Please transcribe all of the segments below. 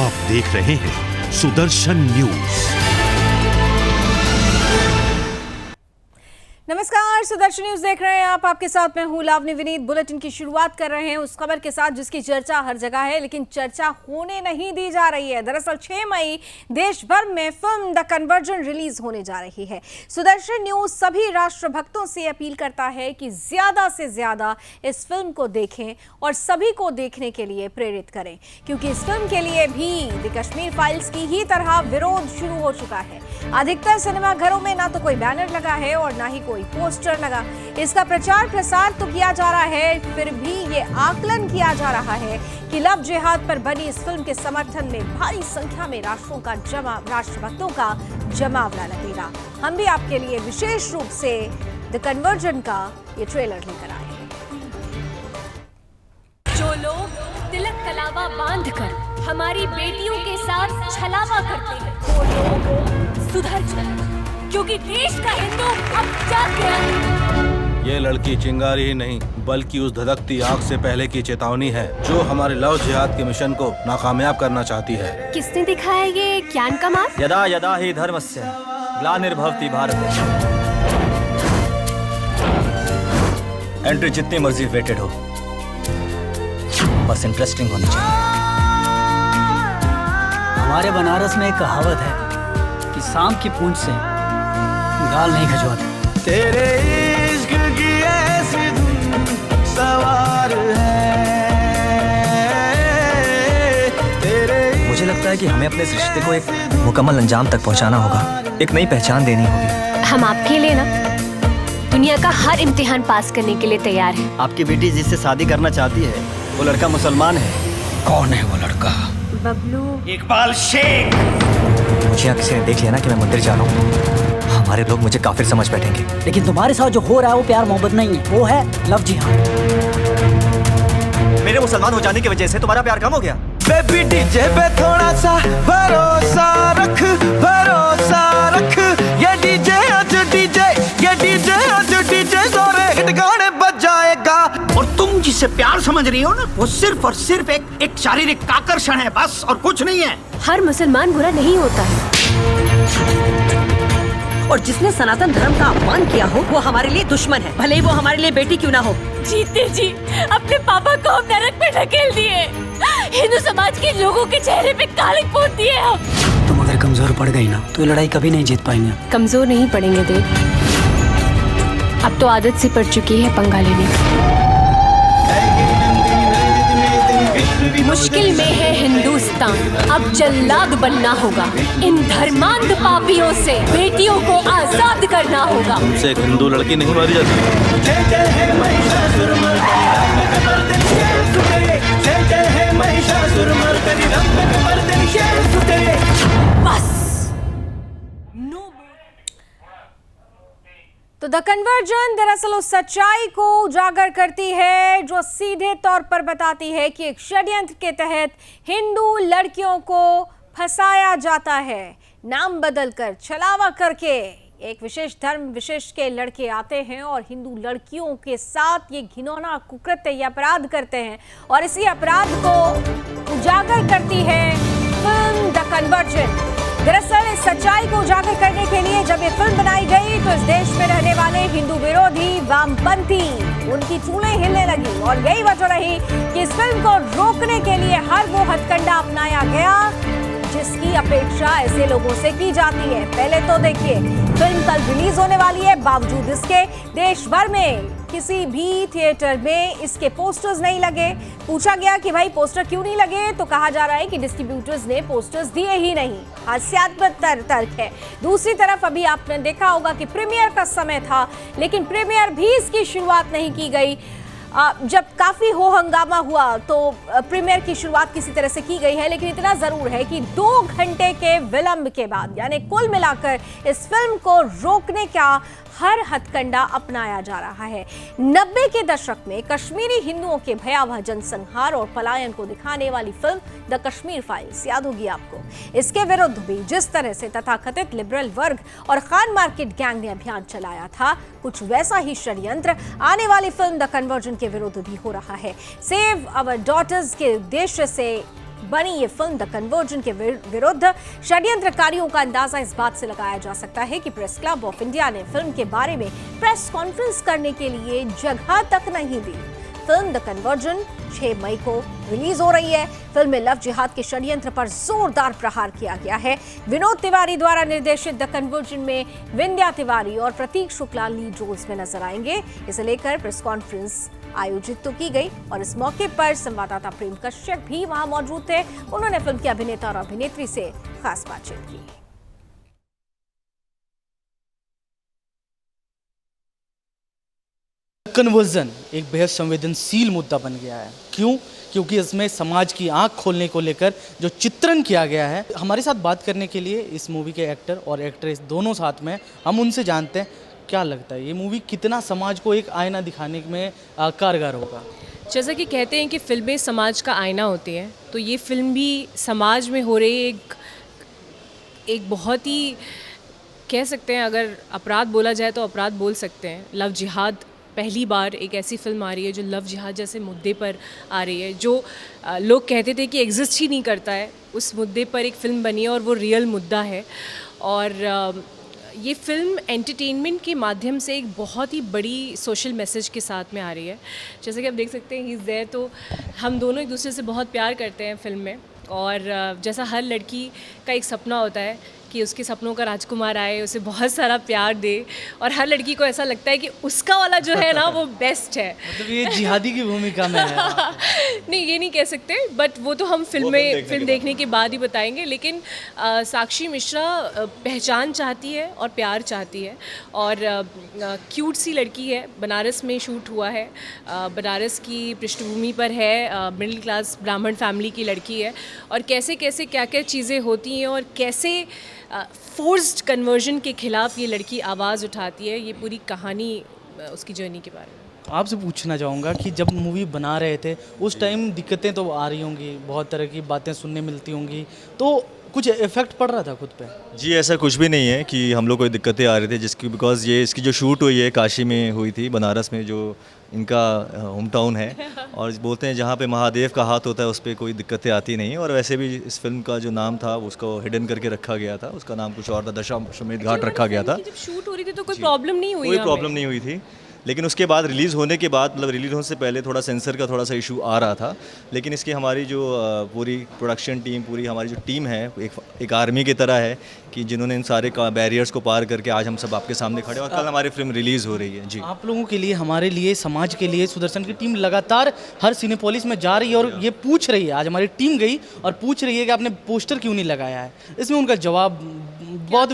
आप देख रहे हैं सुदर्शन न्यूज। नमस्कार, सुदर्शन न्यूज देख रहे हैं आप। आपके साथ मैं हूं लावनी विनीत। बुलेटिन की शुरुआत कर रहे हैं उस खबर के साथ जिसकी चर्चा हर जगह है, लेकिन चर्चा होने नहीं दी जा रही है। दरअसल 6 मई देश भर में फिल्म द कन्वर्जन रिलीज होने जा रही है। सुदर्शन न्यूज सभी राष्ट्रभक्तों से अपील करता है कि ज्यादा से ज्यादा इस फिल्म को देखें और सभी को देखने के लिए प्रेरित करें, क्योंकि इस फिल्म के लिए भी द कश्मीर फाइल्स की ही तरह विरोध शुरू हो चुका है। अधिकतर सिनेमा घरों में ना तो कोई बैनर लगा है और ना ही कोई पोस्टर लगा। इसका प्रचार प्रसार तो किया जा रहा है, फिर भी ये आकलन किया जा रहा है कि लव जिहाद पर बनी इस फिल्म के समर्थन में भारी संख्या में राष्ट्रभक्तों का जमावड़ा लगेगा। हम भी आपके लिए विशेष रूप से द कन्वर्जन का ये ट्रेलर लेकर आए हैं। जो लोग तिलक कलावा बांधकर हमारी बेटियों के साथ छलावा करते हैं, वो लोग सुधर जाए, क्योंकि देश का हिंदू अब जाग गया है। ये लड़की चिंगारी ही नहीं बल्कि उस धधकती आग से पहले की चेतावनी है जो हमारे लव जिहाद के मिशन को नाकामयाब करना चाहती है। किसने दिखाया ये ज्ञान का मार्ग? यदा यदा ही धर्मस्य ग्लानिर्भवति भारत। एंट्री जितनी मर्जी वेटेड हो, बस इंटरेस्टिंग होनी चाहिए। हमारे बनारस में एक कहावत है कि शाम की पूंछ से गाल नहीं खजवाते। तेरे इश्क की ऐसी धुन सवार है तेरे। मुझे लगता है कि हमें अपने इस रिश्ते को एक मुकम्मल अंजाम तक पहुंचाना होगा, एक नई पहचान देनी होगी। हम आपके लिए ना दुनिया का हर इम्तिहान पास करने के लिए तैयार हैं। आपकी बेटी जिससे शादी करना चाहती है वो लड़का मुसलमान है। कौन है वो लड़का? बबलू। इकबाल शेख। मुझे यहाँ किसी ने देख लिया ना कि मैं मंदिर जा रहा हूँ, हमारे लोग मुझे काफिर समझ बैठेंगे। लेकिन तुम्हारे साथ जो हो रहा है वो प्यार मोहब्बत नहीं है, वो है लव जिहाद। मेरे मुसलमान हो जाने की वजह से तुम्हारा प्यार कम हो गया? बेबी डीजे पे थोड़ा सा भरोसा रख, भरोसा रख। ये डीजे आज डीजे, ये डीजे आज डीजे जोरे हिट गाने बज जाएगा। और तुम जिसे प्यार समझ रही हो ना, वो सिर्फ और सिर्फ एक शारीरिक आकर्षण है, बस और कुछ नहीं है। हर मुसलमान बुरा नहीं होता है, और जिसने सनातन धर्म का अपमान किया हो वो हमारे लिए दुश्मन है, भले ही वो हमारे लिए बेटी क्यों ना हो। जीते जी अपने पापा को हम नरक में ढकेल दिए, हिंदू समाज के लोगों के चेहरे पे कालिक पोत दिए हम। तुम अगर कमजोर पड़ गई ना तो ये लड़ाई कभी नहीं जीत पाएंगे। कमजोर नहीं पड़ेंगे देव, अब तो आदत सी पड़ चुकी है पंगा लेने की। मुश्किल में है हिंदुस्तान, अब जल्लाद बनना होगा। इन धर्मांध पापियों से बेटियों को आजाद करना होगा। तुमसे एक हिंदू लड़की नहीं मारी जाती। बस तो द कन्वर्जन दरअसल उस सच्चाई को उजागर करती है जो सीधे तौर पर बताती है कि एक षड्यंत्र के तहत हिंदू लड़कियों को फंसाया जाता है। नाम बदलकर, छलावा करके एक विशेष धर्म विशेष के लड़के आते हैं और हिंदू लड़कियों के साथ ये घिनौना कुकृत्य या अपराध करते हैं, और इसी अपराध को उजागर करती है फिल्म द कन्वर्जन। दरअसल इस सच्चाई को उजागर करने के लिए जब ये फिल्म बनाई गई तो इस देश में रहने वाले हिंदू विरोधी वामपंथी उनकी चूलें हिलने लगी, और यही वजह रही कि इस फिल्म को रोकने के लिए हर वो हथकंडा अपनाया गया जिसकी अपेक्षा ऐसे लोगों से की जाती है। पहले तो देखिए, फिल्म कल रिलीज होने वाली है, बावजूद इसके देश भर में किसी भी थिएटर में इसके पोस्टर्स नहीं लगे। पूछा गया कि भाई पोस्टर क्यों नहीं लगे, तो कहा जा रहा है कि डिस्ट्रीब्यूटर्स ने पोस्टर्स दिए ही नहीं। हास्यास्पद तर्क है। दूसरी तरफ अभी आपने देखा होगा कि प्रीमियर का समय था, लेकिन प्रीमियर भी इसकी शुरुआत नहीं की गई। जब काफी हो हंगामा हुआ तो प्रीमियर की शुरुआत किसी तरह से की गई है, लेकिन इतना जरूर है कि 2 घंटे के विलंब के बाद, यानी कुल मिलाकर इस फिल्म को रोकने का हर हथकंडा अपनाया जा रहा है। 90 के दशक में कश्मीरी हिंदुओं के भयावह जनसंहार और पलायन को दिखाने वाली फिल्म द कश्मीर फाइल्स याद होगी आपको। इसके विरुद्ध भी जिस तरह से तथाकथित लिबरल वर्ग और खान मार्केट गैंग ने अभियान चलाया था, कुछ वैसा ही षड्यंत्र आने वाली फिल्म द कन्वर्जन के विरुद्ध भी हो रहा है। सेव आवर डॉटर्स के उद्देश्य से बनी ये फिल्म द कन्वर्जन के विरुद्ध षड्यंत्रकारियों का अंदाजा इस बात से लगाया जा सकता है कि प्रेस क्लब ऑफ इंडिया ने फिल्म के बारे में प्रेस कॉन्फ्रेंस करने के लिए जगह तक नहीं दी। फिल्म द कन्वर्जन 6 मई को रिलीज हो रही है। फिल्म में लव जिहाद के षड्यंत्र पर जोरदार प्रहार किया गया है। विनोद तिवारी द्वारा निर्देशित द कन्वर्जन में विंध्या तिवारी और प्रतीक शुक्ला लीड रोल्स में नजर आएंगे। इसे लेकर प्रेस कॉन्फ्रेंस आयोजित तो की गई और इस मौके पर संवाददाता प्रेम कश्यप भी वहां मौजूद थे। उन्होंने फिल्म के अभिनेता और अभिनेत्री से खास बातचीत की। कन्वर्जन एक बेहद संवेदनशील मुद्दा बन गया है। क्यों? क्योंकि इसमें समाज की आंख खोलने को लेकर जो चित्रण किया गया है। हमारे साथ बात करने के लिए इस मूवी के एक्टर और एक्ट्रेस दोनों साथ में, हम उनसे जानते हैं क्या लगता है ये मूवी कितना समाज को एक आईना दिखाने में कारगर होगा। जैसा कि कहते हैं कि फिल्में समाज का आईना होती हैं, तो ये फिल्म भी समाज में हो रही एक बहुत ही, कह सकते हैं अगर अपराध बोला जाए तो अपराध बोल सकते हैं। लव जिहाद पहली बार एक ऐसी फिल्म आ रही है जो लव जिहाद जैसे मुद्दे पर आ रही है, जो लोग कहते थे कि एग्जिस्ट ही नहीं करता है, उस मुद्दे पर एक फ़िल्म बनी है और वो रियल मुद्दा है। और ये फिल्म एंटरटेनमेंट के माध्यम से एक बहुत ही बड़ी सोशल मैसेज के साथ में आ रही है। जैसे कि आप देख सकते हैं ही इज़ देयर, तो हम दोनों एक दूसरे से बहुत प्यार करते हैं फिल्म में। और जैसा हर लड़की का एक सपना होता है कि उसके सपनों का राजकुमार आए, उसे बहुत सारा प्यार दे, और हर लड़की को ऐसा लगता है कि उसका वाला जो है ना वो बेस्ट है। मतलब ये जिहादी की भूमिका में है। नहीं, ये नहीं कह सकते, बट वो तो हम फिल्म देखने के बाद ही बताएंगे। लेकिन साक्षी मिश्रा पहचान चाहती है और प्यार चाहती है, और क्यूट सी लड़की है। बनारस में शूट हुआ है, बनारस की पृष्ठभूमि पर है, मिडिल क्लास ब्राह्मण फैमिली की लड़की है, और कैसे कैसे क्या क्या चीज़ें होती हैं और कैसे फोर्स्ड कन्वर्जन के खिलाफ ये लड़की आवाज़ उठाती है। ये पूरी कहानी उसकी जर्नी के बारे में। आपसे पूछना चाहूँगा कि जब मूवी बना रहे थे उस टाइम दिक्कतें तो आ रही होंगी, बहुत तरह की बातें सुनने मिलती होंगी, तो कुछ इफेक्ट पड़ रहा था खुद पे? जी ऐसा कुछ भी नहीं है कि हम लोग कोई दिक्कतें आ रही थी, जिसकी बिकॉज ये इसकी जो शूट हुई है काशी में हुई थी, बनारस में जो इनका होम टाउन है, और बोलते हैं जहाँ पे महादेव का हाथ होता है उस पर कोई दिक्कतें आती नहीं। और वैसे भी इस फिल्म का जो नाम था उसको हिडन करके रखा गया था, उसका नाम कुछ और था, दशाश्वमेध घाट रखा गया था। जब शूट हो रही थी तो कोई प्रॉब्लम नहीं हुई, कोई प्रॉब्लम नहीं हुई थी। लेकिन उसके बाद रिलीज़ होने के बाद, मतलब रिलीज़ होने से पहले थोड़ा सेंसर का थोड़ा सा इशू आ रहा था। लेकिन इसकी हमारी जो पूरी प्रोडक्शन टीम, पूरी हमारी जो टीम है एक आर्मी की तरह है कि जिन्होंने इन सारे बैरियर्स को पार करके आज हम सब आपके सामने खड़े, और कल हमारी फिल्म रिलीज़ हो रही है। जी, आप लोगों के लिए, हमारे लिए, समाज के लिए सुदर्शन की टीम लगातार हर सिनेपोलिस में जा रही है और ये पूछ रही है, आज हमारी टीम गई और पूछ रही है कि आपने पोस्टर क्यों नहीं लगाया है। इसमें उनका जवाब बहुत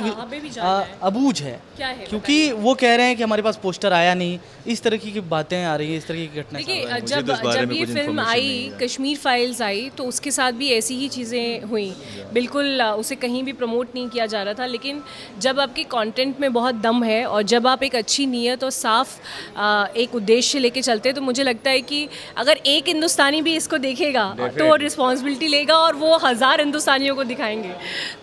अबूझ है, क्योंकि वो कह रहे हैं कि हमारे पास पोस्टर आया नहीं। इस तरह की बातें आ रही है, इस तरह की घटनाएं। देखिए, जब ये फिल्म आई, कश्मीर फाइल्स आई, तो उसके साथ भी ऐसी ही चीज़ें हुई। बिल्कुल उसे कहीं भी प्रमोट नहीं किया जा रहा था। लेकिन जब आपके कंटेंट में बहुत दम है और जब आप एक अच्छी नीयत और साफ एक उद्देश्य लेके चलते हैं, तो मुझे लगता है कि अगर एक हिंदुस्तानी भी इसको देखेगा तो रिस्पॉन्सिबिलिटी लेगा और वो 1000 हिंदुस्तानियों को दिखाएंगे।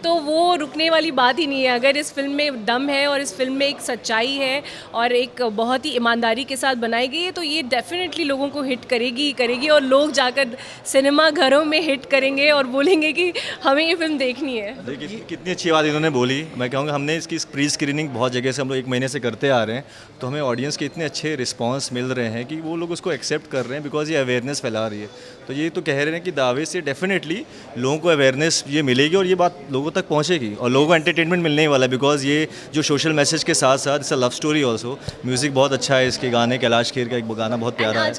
तो वो रुकने वाली बात ही नहीं है। अगर इस फिल्म में दम है और इस फिल्म में एक सच्चाई है और एक बहुत ही ईमानदारी के साथ बनाई गई है, तो ये डेफिनेटली लोगों को हिट करेगी और लोग जाकर सिनेमा घरों में हिट करेंगे और बोलेंगे कि हमें ये फिल्म देखनी है। देखिए कितनी अच्छी बात इन्होंने बोली। मैं कहूँगा हमने इसकी प्री स्क्रीनिंग बहुत जगह से हम लोग 1 महीने से करते आ रहे हैं, तो हमें ऑडियंस के इतने अच्छे रिस्पांस मिल रहे हैं कि वो लोग उसको एक्सेप्ट कर रहे हैं, बिकॉज ये अवेयरनेस फैला रही है। तो ये तो कह रहे हैं कि दावे से डेफिनेटली लोगों को अवेयरनेस ये मिलेगी और ये बात लोगों तक पहुँचेगी और लोगों को एंटरटेनमेंट मिलने ही वाला है। बिकॉज ये जो सोशल मैसेज के साथ साथ it's a love story also. Music बहुत अच्छा है इसके गाने, कैलाश खेर का एक गाना बहुत प्यारा है।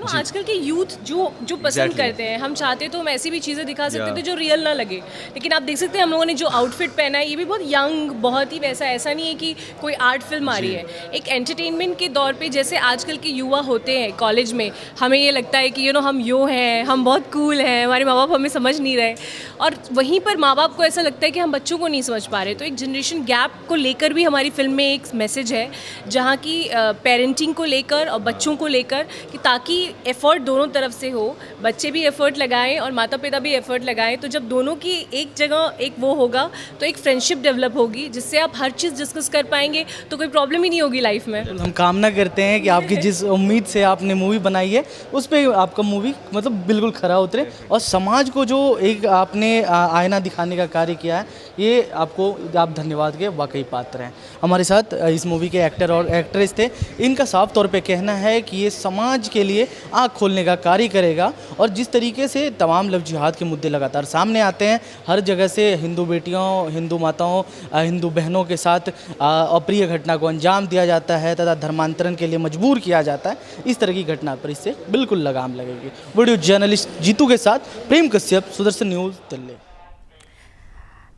आजकल के यूथ जो पसंद करते हैं, हम चाहते तो हम ऐसी भी चीज़ें दिखा सकते थे जो रियल ना लगे। लेकिन आप देख सकते हैं हम लोगों ने जो आउटफिट पहना है, ये भी बहुत यंग, बहुत ही वैसा, ऐसा नहीं है कि कोई आर्ट फिल्म आ रही है। एक एंटरटेनमेंट के दौर पे जैसे आजकल के युवा होते हैं कॉलेज में, हमें ये लगता है कि हम यो हैं, हम बहुत कूल हैं, हमारे माँ बाप हमें समझ नहीं रहे, और वहीं पर माँ बाप को ऐसा लगता है कि हम बच्चों को नहीं समझ पा रहे। तो एक जनरेशन गैप को लेकर भी हमारी फिल्म में एक मैसेज है, जहाँ की पेरेंटिंग को लेकर और बच्चों को लेकर, कि ताकि एफर्ट दोनों तरफ से हो, बच्चे भी एफर्ट लगाएं और माता पिता भी एफर्ट लगाएं, तो जब दोनों की एक जगह एक वो होगा तो एक फ्रेंडशिप डेवलप होगी, जिससे आप हर चीज़ डिस्कस कर पाएंगे, तो कोई प्रॉब्लम ही नहीं होगी लाइफ में। हम कामना करते हैं कि आपकी जिस उम्मीद से आपने मूवी बनाई है उस पर आपका मूवी मतलब बिल्कुल खरा उतरे, और समाज को जो एक आपने आईना दिखाने का कार्य किया है, ये आपको आप धन्यवाद के वाकई पात्र हैं। हमारे साथ इस मूवी के एक्टर और एक्ट्रेस थे, इनका साफ तौर पे कहना है कि ये समाज के लिए आँख खोलने का कार्य करेगा, और जिस तरीके से तमाम लव जिहाद के मुद्दे लगातार सामने आते हैं, हर जगह से हिंदू बेटियों, हिंदू माताओं, हिंदू बहनों के साथ अप्रिय घटना को अंजाम दिया जाता है तथा धर्मांतरण के लिए मजबूर किया जाता है, इस तरह की घटना पर इससे बिल्कुल लगाम लगेगी। वीडियो जर्नलिस्ट जीतू के साथ प्रेम कश्यप, सुदर्शन न्यूज़, दिल्ली।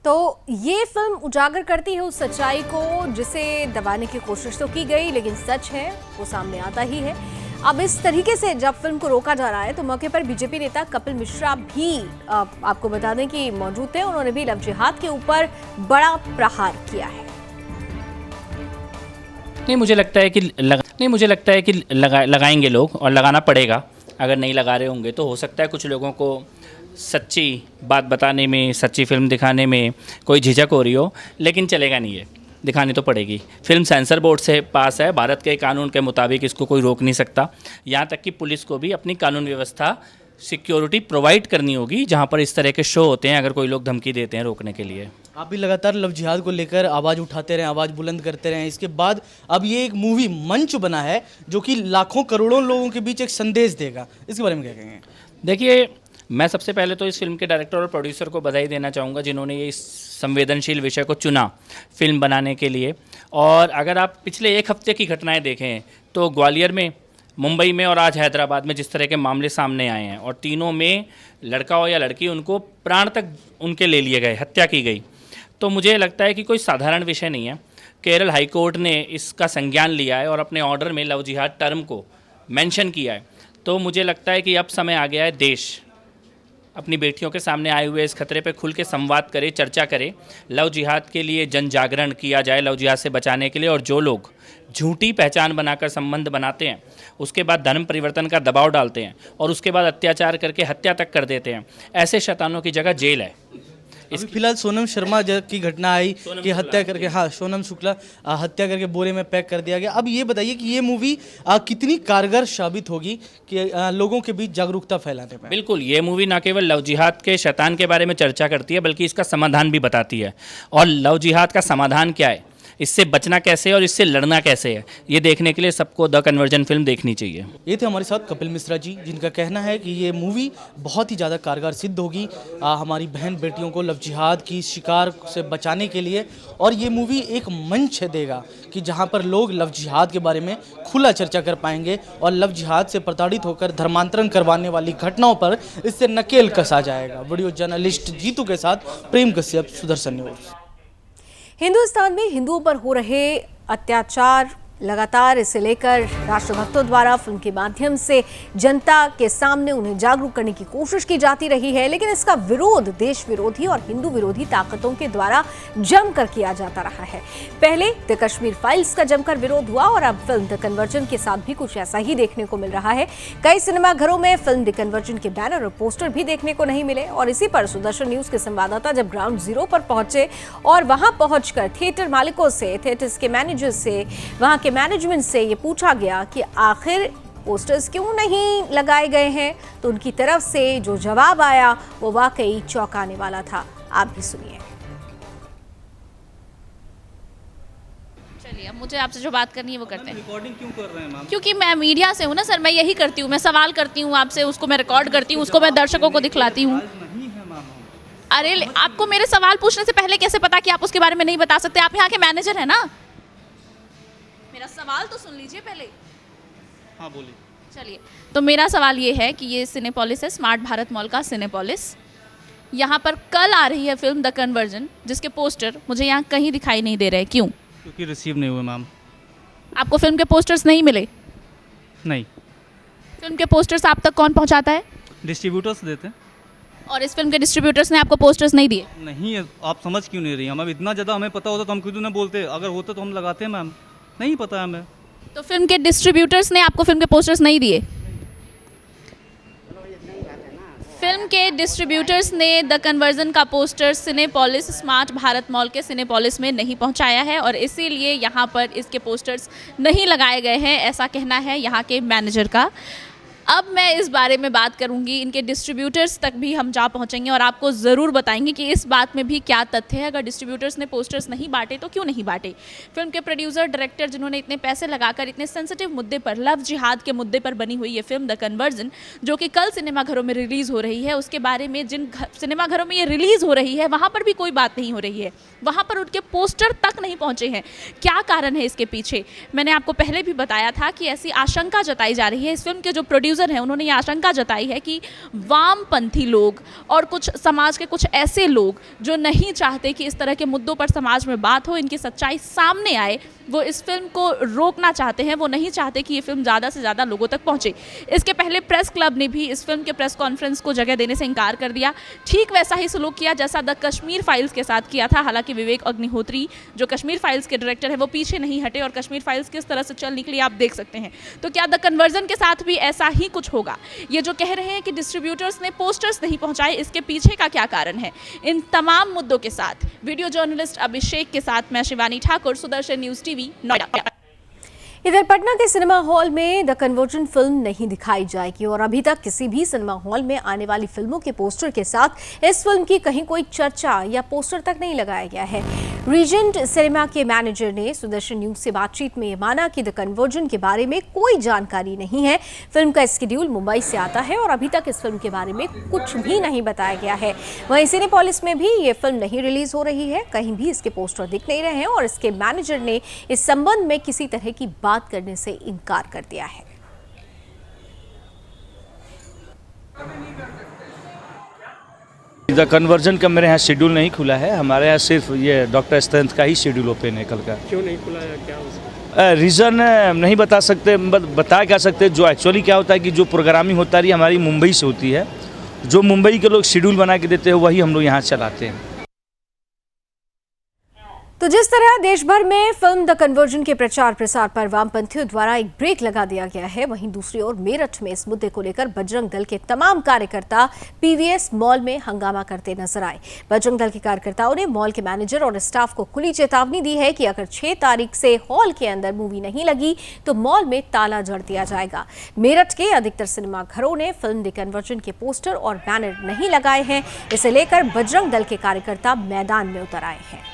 तो ये फिल्म उजागर करती है उस सच्चाई को जिसे दबाने की कोशिश तो की गई, लेकिन सच है वो सामने आता ही है। अब इस तरीके से जब फिल्म को रोका जा रहा है तो मौके पर बीजेपी नेता कपिल मिश्रा भी आपको बता दें कि मौजूद थे। उन्होंने भी लव जिहाद के ऊपर बड़ा प्रहार किया है। नहीं, मुझे लगता है कि लगाएंगे लोग, और लगाना पड़ेगा। अगर नहीं लगा रहे होंगे तो हो सकता है कुछ लोगों को सच्ची बात बताने में, सच्ची फिल्म दिखाने में कोई झिझक हो रही हो, लेकिन चलेगा नहीं, है दिखानी तो पड़ेगी। फिल्म सेंसर बोर्ड से पास है, भारत के कानून के मुताबिक इसको कोई रोक नहीं सकता। यहाँ तक कि पुलिस को भी अपनी कानून व्यवस्था, सिक्योरिटी प्रोवाइड करनी होगी जहाँ पर इस तरह के शो होते हैं, अगर कोई लोग धमकी देते हैं रोकने के लिए। आप भी लगातार लव जिहाद को लेकर आवाज़ उठाते रहें, आवाज़ बुलंद करते रहें। इसके बाद अब ये एक मूवी मंच बना है जो कि लाखों करोड़ों लोगों के बीच एक संदेश देगा, इसके बारे में क्या कहेंगे? देखिए, मैं सबसे पहले तो इस फिल्म के डायरेक्टर और प्रोड्यूसर को बधाई देना चाहूँगा जिन्होंने ये इस संवेदनशील विषय को चुना फिल्म बनाने के लिए। और अगर आप पिछले एक हफ्ते की घटनाएं देखें तो ग्वालियर में, मुंबई में और आज हैदराबाद में जिस तरह के मामले सामने आए हैं, और तीनों में लड़का हो या लड़की, उनको प्राण तक उनके ले लिए गए, हत्या की गई, तो मुझे लगता है कि कोई साधारण विषय नहीं है। केरल हाई कोर्ट ने इसका संज्ञान लिया है और अपने ऑर्डर में लव जिहाद टर्म को मेंशन किया है। तो मुझे लगता है कि अब समय आ गया है देश अपनी बेटियों के सामने आए हुए इस खतरे पे खुल के संवाद करे, चर्चा करे, लव जिहाद के लिए जन जागरण किया जाए, लव जिहाद से बचाने के लिए। और जो लोग झूठी पहचान बनाकर संबंध बनाते हैं, उसके बाद धर्म परिवर्तन का दबाव डालते हैं और उसके बाद अत्याचार करके हत्या तक कर देते हैं, ऐसे शैतानों की जगह जेल है। अभी फिलहाल सोनम शर्मा की घटना आई कि हत्या करके, हाँ, सोनम शुक्ला हत्या करके बोरे में पैक कर दिया गया। अब ये बताइए कि ये मूवी कितनी कारगर साबित होगी कि लोगों के बीच जागरूकता फैलाने में? बिल्कुल, ये मूवी ना केवल लव जिहाद के शैतान के बारे में चर्चा करती है, बल्कि इसका समाधान भी बताती है। और लव जिहाद का समाधान क्या है, इससे बचना कैसे है और इससे लड़ना कैसे है, ये देखने के लिए सबको द कन्वर्जन फिल्म देखनी चाहिए। ये थे हमारे साथ कपिल मिश्रा जी, जिनका कहना है कि ये मूवी बहुत ही ज़्यादा कारगर सिद्ध होगी हमारी बहन बेटियों को लव जिहाद की शिकार से बचाने के लिए। और ये मूवी एक मंच देगा कि जहाँ पर लोग लव जिहाद के बारे में खुला चर्चा कर पाएंगे और लव जिहाद से प्रताड़ित होकर धर्मांतरण करवाने वाली घटनाओं पर इससे नकेल कसा जाएगा। वीडियो जर्नलिस्ट जीतू के साथ प्रेम कश्यप, सुदर्शन न्यूज़। हिंदुस्तान में हिंदुओं पर हो रहे अत्याचार लगातार, इसे लेकर राष्ट्रभक्तों द्वारा फिल्म के माध्यम से जनता के सामने उन्हें जागरूक करने की कोशिश की जाती रही है, लेकिन इसका विरोध देश विरोधी और हिंदू विरोधी ताकतों के द्वारा जमकर किया जाता रहा है। पहले द कश्मीर फाइल्स का जमकर विरोध हुआ और अब फिल्म द कन्वर्जन के साथ भी कुछ ऐसा ही देखने को मिल रहा है। कई सिनेमाघरों में फिल्म द कन्वर्जन के बैनर और पोस्टर भी देखने को नहीं मिले, और इसी पर सुदर्शन न्यूज़ के संवाददाता जब ग्राउंड जीरो पर पहुंचे और वहां पहुंचकर थिएटर मालिकों से, थिएटर्स के मैनेजर से, वहां के मैनेजमेंट से ये पूछा गया कि आखिर पोस्टर्स क्यों नहीं लगाए गए हैं, तो उनकी तरफ से जो जवाब आया वो वाकई चौंकाने वाला था। आप भी सुनिए। चलिए, अब मुझे आपसे जो बात करनी है वो करते हैं। रिकॉर्डिंग क्यों कर रहे हैं मैम? क्योंकि मैं मीडिया से हूँ ना सर, मैं यही करती हूँ, मैं सवाल करती हूँ आपसे, उसको मैं रिकॉर्ड करती हूँ, उसको मैं दर्शकों को दिखलाती हूँ। अरे, आपको मेरे सवाल पूछने से पहले कैसे पता कि आप उसके बारे में नहीं बता सकते? आप यहाँ के मैनेजर हैं ना, मेरा सवाल तो सुन लीजिए पहले। हाँ, बोलिए। चलिए, तो मेरा सवाल ये है कि ये सिनेपोलिस है, स्मार्ट भारत मॉल का सिनेपोलिस। यहाँ पर कल आ रही है फिल्म द कन्वर्जन, जिसके पोस्टर मुझे यहाँ कहीं दिखाई नहीं दे रहे। क्यों? क्योंकि रिसीव नहीं हुए मैम। आपको फिल्म के पोस्टर्स नहीं मिले? नहीं। फिल्म के पोस्टर्स आप तक कौन पहुँचाता है? डिस्ट्रीब्यूटर्स देते हैं। और इस फिल्म के डिस्ट्रीब्यूटर्स ने आपको पोस्टर्स नहीं दिए? नहीं, आप समझ क्यों नहीं रही? हम अब इतना ज़्यादा हमें पता होता तो हम क्यों ना बोलते, अगर होता तो हम लगाते हैं मैम, नहीं पता है हमें। तो फिल्म के डिस्ट्रीब्यूटर्स ने आपको फिल्म के पोस्टर्स नहीं दिए? फिल्म के डिस्ट्रीब्यूटर्स ने द कन्वर्जन का poster Cinepolis smart Bharat mall के सिनेपोलिस में नहीं पहुंचाया है और इसीलिए यहां पर इसके पोस्टर्स नहीं लगाए गए हैं, ऐसा कहना है यहां के मैनेजर का। अब मैं इस बारे में बात करूंगी, इनके डिस्ट्रीब्यूटर्स तक भी हम जा पहुंचेंगे और आपको ज़रूर बताएंगे कि इस बात में भी क्या तथ्य है। अगर डिस्ट्रीब्यूटर्स ने पोस्टर्स नहीं बांटे तो क्यों नहीं बांटे। फिल्म के प्रोड्यूसर डायरेक्टर जिन्होंने इतने पैसे लगाकर इतने सेंसिटिव मुद्दे पर, लव जिहाद के मुद्दे पर बनी हुई ये फिल्म द कन्वर्जन, जो कि कल सिनेमाघरों में रिलीज़ हो रही है, उसके बारे में जिन सिनेमाघरों में ये रिलीज़ हो रही है वहाँ पर भी कोई बात नहीं हो रही है, वहाँ पर उनके पोस्टर तक नहीं पहुँचे हैं। क्या कारण है इसके पीछे? मैंने आपको पहले भी बताया था कि ऐसी आशंका जताई जा रही है। इस फिल्म के जो प्रोड्यूसर हैं उन्होंने ये आशंका जताई है कि वामपंथी लोग और कुछ समाज के कुछ ऐसे लोग जो नहीं चाहते कि इस तरह के मुद्दों पर समाज में बात हो, इनकी सच्चाई सामने आए, वो इस फिल्म को रोकना चाहते हैं। वो नहीं चाहते कि ये फिल्म ज़्यादा से ज़्यादा लोगों तक पहुंचे। इसके पहले प्रेस क्लब ने भी इस फिल्म के प्रेस कॉन्फ्रेंस को जगह देने से इनकार कर दिया। ठीक वैसा ही सलूक किया जैसा द कश्मीर फाइल्स के साथ किया था। हालांकि विवेक अग्निहोत्री जो कश्मीर फाइल्स के डायरेक्टर है वो पीछे नहीं हटे और कश्मीर फाइल्स किस तरह से चल निकली आप देख सकते हैं। तो क्या द कन्वर्जन के साथ भी ऐसा ही कुछ होगा? ये जो कह रहे हैं कि डिस्ट्रीब्यूटर्स ने पोस्टर्स नहीं पहुंचाए, इसके पीछे का क्या कारण है? इन तमाम मुद्दों के साथ वीडियो जर्नलिस्ट अभिषेक के साथ मैं शिवानी ठाकुर, सुदर्शन न्यूज़ टीवी, नोएडा। इधर पटना के सिनेमा हॉल में द कन्वर्जन फिल्म नहीं दिखाई जाएगी और अभी तक किसी भी सिनेमा हॉल में आने वाली फिल्मों के पोस्टर के साथ इस फिल्म की कहीं कोई चर्चा या पोस्टर तक नहीं लगाया गया है। रीजेंट सिनेमा के मैनेजर ने सुदर्शन न्यूज से बातचीत में माना कि द कन्वर्जन के बारे में कोई जानकारी नहीं है। फिल्म का स्केड्यूल मुंबई से आता है और अभी तक इस फिल्म के बारे में कुछ भी नहीं बताया गया है। वहीं सिनेपोलिस में भी ये फिल्म नहीं रिलीज हो रही है, कहीं भी इसके पोस्टर दिख नहीं रहे हैं और इसके मैनेजर ने इस संबंध में किसी तरह की बात करने से इनकार कर दिया है। द कन्वर्जन का मेरे यहाँ शेड्यूल नहीं खुला है। हमारे यहाँ सिर्फ ये डॉक्टर स्ट्रेंथ का ही शेड्यूल ओपन है कल का। क्यों नहीं खुला है, क्या रीज़न नहीं बता सकते, बता क्या सकते। जो एक्चुअली क्या होता है कि जो प्रोग्रामिंग होता है हमारी मुंबई से होती है, जो मुंबई के लोग शेड्यूल बना के देते हैं वही हम लोग यहाँ चलाते हैं। तो जिस तरह देश भर में फिल्म द कन्वर्जन के प्रचार प्रसार पर वामपंथियों द्वारा एक ब्रेक लगा दिया गया है, वहीं दूसरी ओर मेरठ में इस मुद्दे को लेकर बजरंग दल के तमाम कार्यकर्ता पीवीएस मॉल में हंगामा करते नजर आए। बजरंग दल के कार्यकर्ताओं ने मॉल के मैनेजर और स्टाफ को खुली चेतावनी दी है कि अगर 6 तारीख से हॉल के अंदर मूवी नहीं लगी तो मॉल में ताला जड़ दिया जाएगा। मेरठ के अधिकतर सिनेमाघरों ने फिल्म द कन्वर्जन के पोस्टर और बैनर नहीं लगाए हैं। इसे लेकर बजरंग दल के कार्यकर्ता मैदान में उतर आए हैं।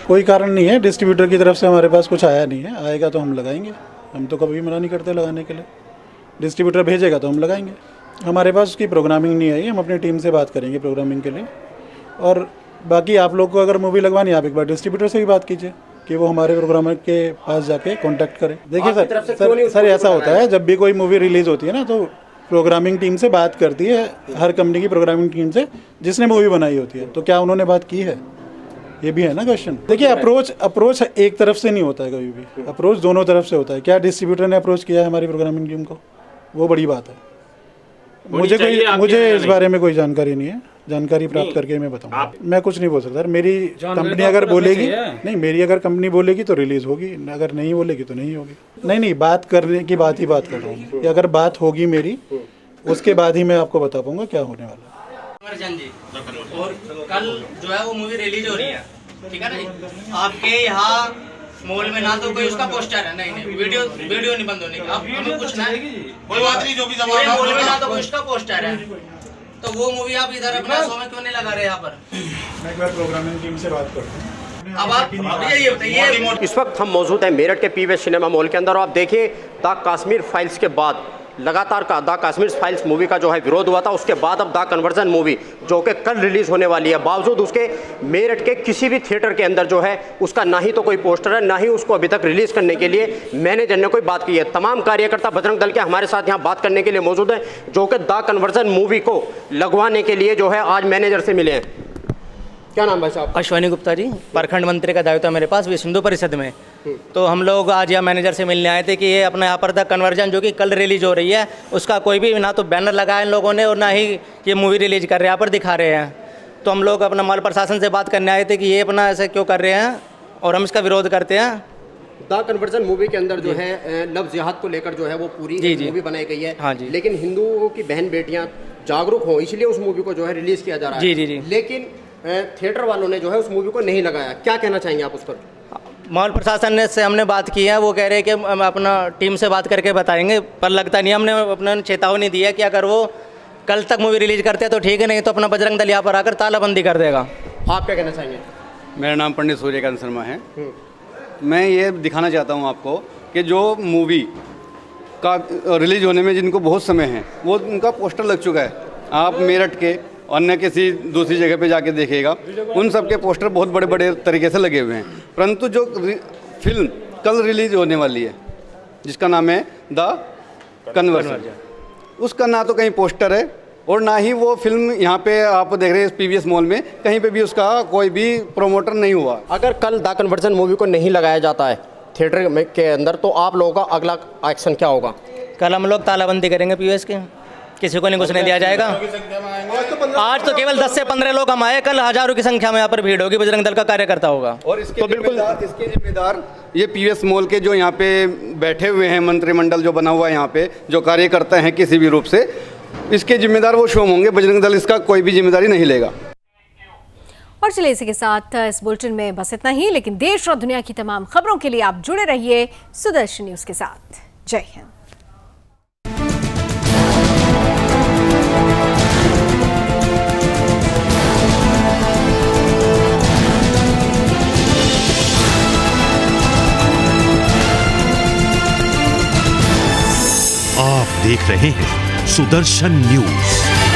कोई कारण नहीं है, डिस्ट्रीब्यूटर की तरफ से हमारे पास कुछ आया नहीं है। आएगा तो हम लगाएंगे, हम तो कभी मना नहीं करते लगाने के लिए। डिस्ट्रीब्यूटर भेजेगा तो हम लगाएंगे। हमारे पास उसकी प्रोग्रामिंग नहीं आई, हम अपनी टीम से बात करेंगे प्रोग्रामिंग के लिए। और बाकी आप लोग को अगर मूवी लगवानी है, आप एक बार डिस्ट्रीब्यूटर से भी बात कीजिए कि वो हमारे प्रोग्रामर के पास जाके कॉन्टैक्ट करें। देखिए सर ऐसा होता है, जब भी कोई मूवी रिलीज़ होती है ना तो प्रोग्रामिंग टीम से बात करती है, हर कंपनी की प्रोग्रामिंग टीम से जिसने मूवी बनाई होती है। तो क्या उन्होंने बात की है, ये भी है ना क्वेश्चन। देखिए अप्रोच एक तरफ से नहीं होता है, कभी भी अप्रोच दोनों तरफ से होता है। क्या डिस्ट्रीब्यूटर ने अप्रोच किया है हमारी प्रोग्रामिंग टीम को, वो बड़ी बात है। मुझे इस बारे में कोई जानकारी नहीं है, जानकारी प्राप्त करके मैं बताऊंगा। मैं कुछ नहीं बोल सकता। मेरी कंपनी अगर बोलेगी, नहीं मेरी अगर कंपनी बोलेगी तो रिलीज होगी, अगर नहीं बोलेगी तो नहीं होगी। नहीं बात करने की बात कर रहा हूँ। अगर बात होगी मेरी, उसके बाद ही मैं आपको बता पाऊंगा क्या होने वाला है। और कल जो है वो मूवी रिलीज हो रही है, ठीक है ना जी। आपके यहाँ मॉल में ना तो कोई उसका पोस्टर है, नहीं वीडियो नहीं बंद होने की। अब हमें पूछना है, कोई बात नहीं, जो भी मॉल में ना तो कोई उसका पोस्टर है, तो वो मूवी आप इधर अपना शो में क्यों नहीं लगा रहे यहाँ पर? मैं एक बार प्रोग्रामिंग टीम से बात करता हूँ। अब आप ये बताइए। इस वक्त हम मौजूद हैं मेरठ के पीवीएस सिनेमा मॉल के अंदर और आप देखिए द कश्मीर फाइल्स के बाद लगातार द कश्मीर फाइल्स मूवी का जो है विरोध हुआ था, उसके बाद अब द कन्वर्जन मूवी जो कि कल रिलीज होने वाली है, बावजूद उसके मेरठ के किसी भी थिएटर के अंदर जो है उसका ना ही तो कोई पोस्टर है, ना ही उसको अभी तक रिलीज करने के लिए मैनेजर ने कोई बात की है। तमाम कार्यकर्ता बजरंग दल के हमारे साथ यहाँ बात करने के लिए मौजूद है, जो कि द कन्वर्जन मूवी को लगवाने के लिए जो है आज मैनेजर से मिले हैं। क्या नाम भाई साहब? अश्वनी गुप्ता जी, प्रखंड मंत्री का दायित्व है मेरे पास विश्व हिंदू परिषद में। तो हम लोग आज यहाँ मैनेजर से मिलने आए थे कि ये अपने यहाँ पर द कन्वर्जन जो कि कल रिलीज हो रही है, उसका कोई भी ना तो बैनर लगाया इन लोगों ने और ना ही ये मूवी रिलीज कर रहे हैं, यहाँ पर दिखा रहे हैं। तो हम लोग अपना मॉल प्रशासन से बात करने आए थे कि ये अपना ऐसे क्यों कर रहे हैं और हम इसका विरोध करते हैं। द कन्वर्जन मूवी के अंदर जो है लव जिहाद को लेकर जो है वो पूरी मूवी बनाई गई है। हाँ जी। लेकिन हिंदुओं की बहन बेटियां जागरूक हो इसलिए उस मूवी को जो है रिलीज किया जा रहा है। जी। लेकिन थिएटर वालों ने जो है उस मूवी को नहीं लगाया, क्या कहना चाहेंगे आप उस पर? मॉल प्रशासन से हमने बात की है, वो कह रहे हैं कि हम अपना टीम से बात करके बताएंगे, पर लगता नहीं। हमने अपना चेतावनी दी है कि अगर वो कल तक मूवी रिलीज करते हैं तो ठीक है, नहीं तो अपना बजरंग दल यहाँ पर आकर तालाबंदी कर देगा। आप क्या कहना चाहेंगे? मेरा नाम पंडित सूर्यकांत शर्मा है। मैं ये दिखाना चाहता हूँ आपको कि जो मूवी का रिलीज होने में जिनको बहुत समय है वो उनका पोस्टर लग चुका है। आप मेरठ के अन्य किसी दूसरी जगह पे जाके देखिएगा, उन सब के पोस्टर बहुत बड़े बड़े तरीके से लगे हुए हैं। परंतु जो फिल्म कल रिलीज होने वाली है जिसका नाम है द कन्वर्जन, उसका ना तो कहीं पोस्टर है और ना ही वो फिल्म यहाँ पे आप देख रहे हैं पीवीएस मॉल में कहीं पे भी उसका कोई भी प्रोमोटर नहीं हुआ। अगर कल द कन्वर्जन मूवी को नहीं लगाया जाता है थिएटर के अंदर तो आप लोगों का अगला एक्शन क्या होगा? कल हम लोग तालाबंदी करेंगे पीवीएस की, किसी को नहीं घुसने दिया जाएगा। आज तो केवल 10 से 15 लोग हम आए, कल हजारों की संख्या में यहाँ पर भीड़ होगी, बजरंग दल का कार्यकर्ता होगा। और इसके जिम्मेदार ये पीवीएस मॉल के जो यहाँ पे बैठे हुए हैं मंत्रिमंडल जो बना हुआ है यहाँ पे जो कार्यकर्ता हैं किसी भी रूप से, इसके जिम्मेदार वो स्वयं होंगे। बजरंग दल इसका कोई भी जिम्मेदारी नहीं लेगा। और चलिए इसी के साथ इस बुलेटिन में बस इतना ही, लेकिन देश और दुनिया की तमाम खबरों के लिए आप जुड़े रहिए सुदर्शन न्यूज के साथ। जय हिंद। आप देख रहे हैं सुदर्शन न्यूज।